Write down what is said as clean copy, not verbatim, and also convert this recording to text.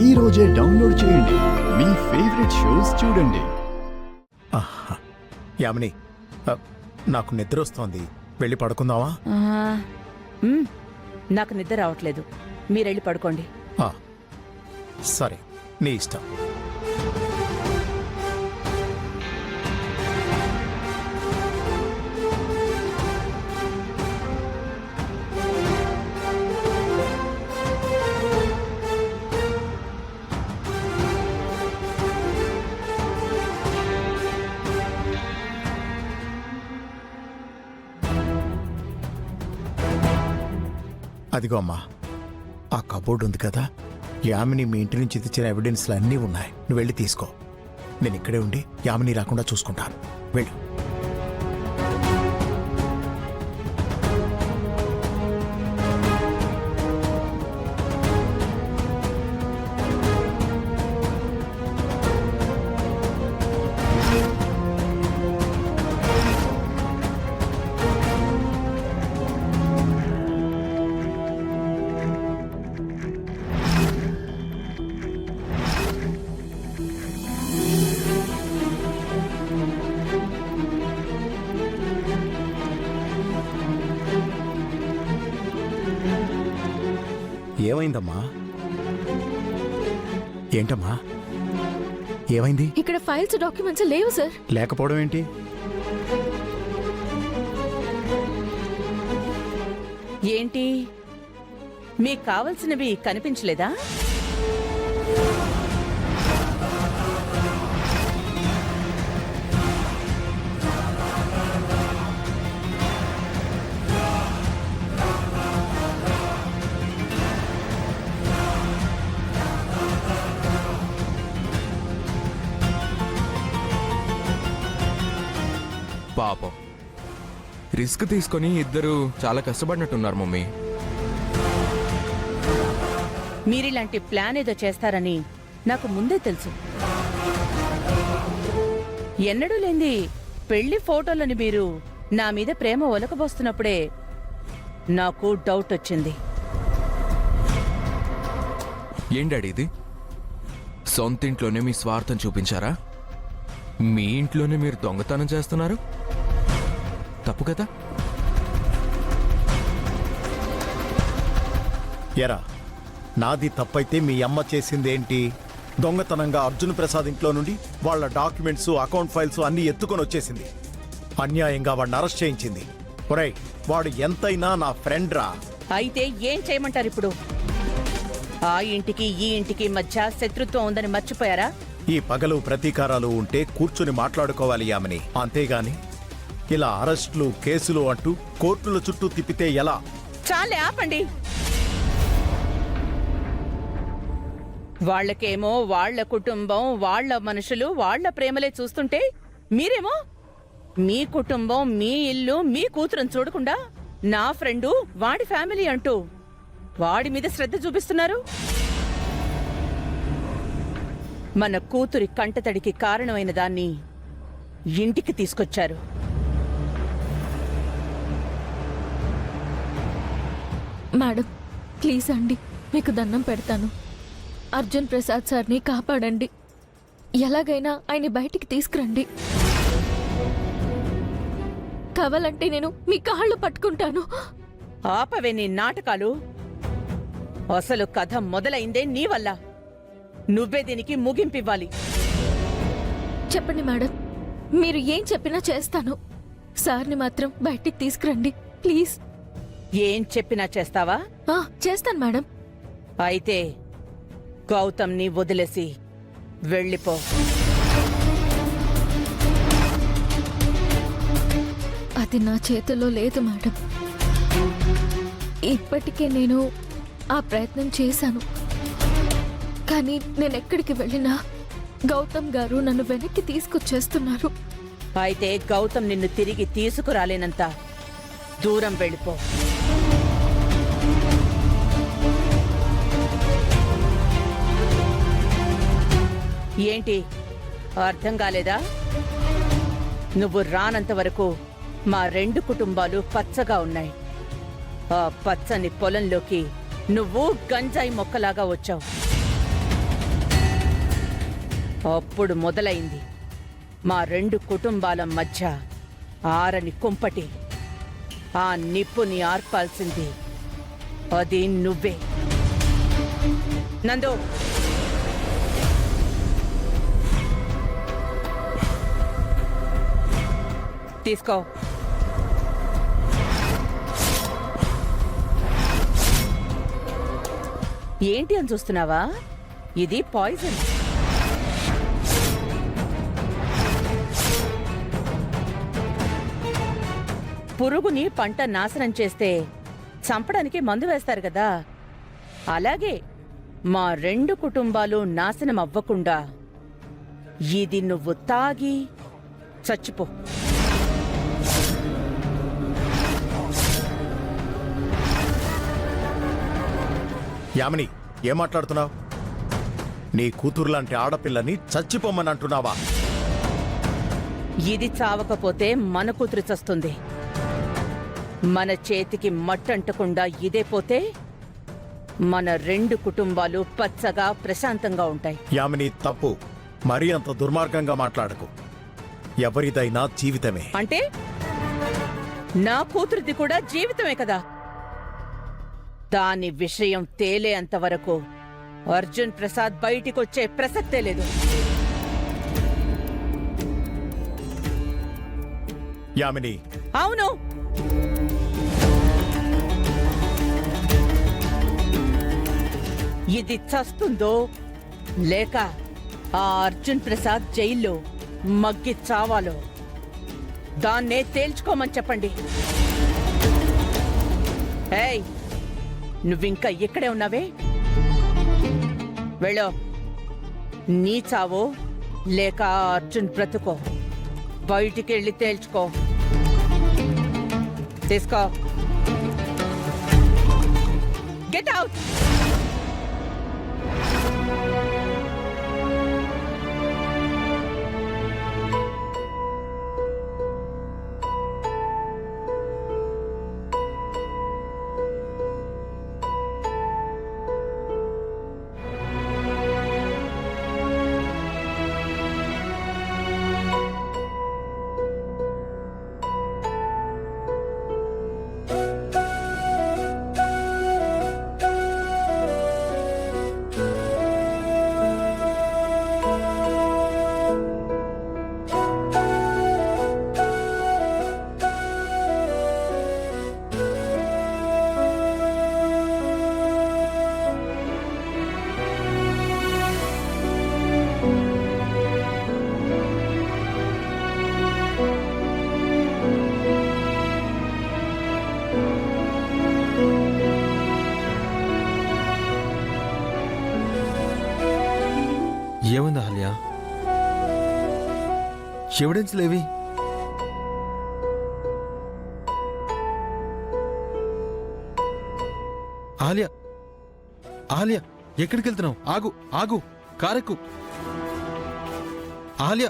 ఈ రోజే డౌన్లోడ్ చేయండి. మీ ఫేవరెట్ షోస్ చూడండి. యామిని, నాకు నిద్ర వస్తోంది, వెళ్ళి పడుకుందావా? నాకు నిద్ర రావట్లేదు, మీరెళ్ళి పడుకోండి. సరే, నీ ఇష్టం. అదిగో అమ్మా, ఆ కబోర్డ్ ఉంది కదా, యామిని మీ ఇంటి నుంచి తెచ్చిన ఎవిడెన్స్లు అన్నీ ఉన్నాయి. నువ్వు వెళ్ళి తీసుకో. నేను ఇక్కడే ఉండి యామిని రాకుండా చూసుకుంటాను. వెళ్ళు. ఏమైందమ్మా? ఏంటమ్మా ఏమైంది? ఇక్కడ ఫైల్స్ డాక్యుమెంట్స్ లేవు సార్. లేకపోవడం ఏంటి? ఏంటి, మీకు కావలసినవి కనిపించలేదా? పాపం, రిస్క్ తీసుకొని ఇద్దరు చాలా కష్టపడినట్టున్నారు మమ్మీ. మీరిలాంటి ప్లాన్ ఏదో చేస్తారని నాకు ముందే తెలుసు. ఎన్నడూ లేంది పెళ్లి ఫోటోలని మీరు నా మీద ప్రేమ ఒలకబోస్తున్నప్పుడే నాకు డౌట్ వచ్చింది. ఏం డాడీ ఇది? సొంత ఇంట్లోనే మీ స్వార్థం చూపించారా? మీ ఇంట్లోనే మీరు దొంగతనం చేస్తున్నారు, తప్పు కదా? ఎరా, నాది తప్పైతే మీ అమ్మ చేసిందేంటి? దొంగతనంగా అర్జున్ ప్రసాద్ ఇంట్లో నుండి వాళ్ళ డాక్యుమెంట్స్, అకౌంట్ ఫైల్స్ అన్నీ ఎత్తుకొని వచ్చేసింది. అన్యాయంగా వాడిని అరెస్ట్ చేయించింది. ఒరేయ్, వాడు ఎంతైనా నా ఫ్రెండ్ రా. అయితే ఏం చేయమంటారు ఇప్పుడు? ఆ ఇంటికి ఈ ఇంటికి మధ్య శత్రుత్వం ఉందని మర్చిపోయారా? ఈ పగలు ప్రతీకారాలు ఉంటే కూర్చుని మాట్లాడుకోవాలి యామిని, అంతేగాని ఇలా అరెస్టులు, కేసులు అంటూ కోర్టుల చుట్టూ తిప్పితే ఎలా? చాలే, ఆపండి. వాళ్లకేమో వాళ్ల కుటుంబం, వాళ్ల మనుషులు, వాళ్ల ప్రేమలే చూస్తుంటే మీరేమో మీ కుటుంబం, మీ ఇల్లు, మీ కూతురుని చూడకుండా నా ఫ్రెండు, వాడి ఫ్యామిలీ అంటూ వాడి మీద శ్రద్ధ చూపిస్తున్నారు. మన కూతురి కంటతడికి కారణమైన దాన్ని ఇంటికి తీసుకొచ్చారు. మేడం, ప్లీజ్ అండి, మీకు దండం పెడతాను. అర్జున్ ప్రసాద్ సార్ని కాపాడండి. ఎలాగైనా ఆయన బయటికి తీసుకురండి. కావాలంటే నేను మీ కాళ్ళు పట్టుకుంటాను. ఆపవే నీ నాటకాలు. అసలు కథ మొదలైందే నీ వల్ల. నువ్వే దీనికి ముగింపివ్వాలి. చెప్పండి మేడం, మీరు ఏం చెప్పినా చేస్తాను. సార్ని మాత్రం బయటికి తీసుకురండి ప్లీజ్. ఏం చెప్పినా చేస్తావా? చేస్తాను మేడం. అయితే గౌతమ్ని వదిలేసి వెళ్ళిపో. అది నా చేతుల్లో లేదు మేడం. ఇప్పటికే నేను ఆ ప్రయత్నం చేశాను, కానీ నేనెక్కడికి వెళ్ళినా గౌతమ్ గారు నన్ను వెనక్కి తీసుకొచ్చేస్తున్నారు. అయితే గౌతమ్ నిన్ను తిరిగి తీసుకురాలేనంత దూరం వెళ్ళిపో. ఏంటి, అర్థం కాలేదా? నువ్వు రానంత వరకు మా రెండు కుటుంబాలు పచ్చగా ఉన్నాయి. ఆ పచ్చని పొలంలోకి నువ్వు గంజాయి మొక్కలాగా వచ్చావు. అప్పుడు మొదలైంది మా రెండు కుటుంబాల మధ్య ఆరని కుంపటి. ఆ నిప్పుని ఆర్పాల్సింది అది నువ్వే. నందు, తీసుకో. ఏంటి అని చూస్తున్నావా? ఇది పాయిజన్. పురుగుని పంట నాశనం చేస్తే చంపడానికి మందు వేస్తారు కదా, అలాగే మా రెండు కుటుంబాలు నాశనం అవ్వకుండా ఇది నువ్వు తాగి చచ్చిపో. యామిని, ఏం మాట్లాడుతున్నావు? నీ కూతురు లాంటి ఆడపిల్లని చచ్చిపోమ్మని అంటున్నావా? ఇది చావకపోతే మన కూతురు చస్తుంది. మన చేతికి మట్టంటకుండా ఇదే పోతే మన రెండు కుటుంబాలు పచ్చగా ప్రశాంతంగా ఉంటాయి. యామిని, తప్పు. మరీ అంత దుర్మార్గంగా మాట్లాడకు. ఎవరిదైనా జీవితమే. అంటే నా కూతురిది కూడా జీవితమే కదా. దాని విషయం తేలేంత వరకు అర్జున్ ప్రసాద్ బయటికొచ్చే ప్రసక్తే లేదు. యామిని, అవును, ఇది చస్తుందో లేక ఆ అర్జున్ ప్రసాద్ జైల్లో మగ్గి చావాలో దాన్నే తేల్చుకోమని చెప్పండి. ఏయ్, నువ్వింకా ఇక్కడే ఉన్నావే? వెళ్ళో. నీ చావో లేక ఆ అర్జున్ బ్రతుకో బయటికి వెళ్ళి తేల్చుకో. తీసుకో. Get out. ఏముంది అహల్య? ఎవిడెన్స్ లేవి. అహల్య, అహల్య, ఎక్కడికి వెళ్తున్నావు? ఆగు, ఆగు, కారెక్కు. అహల్య.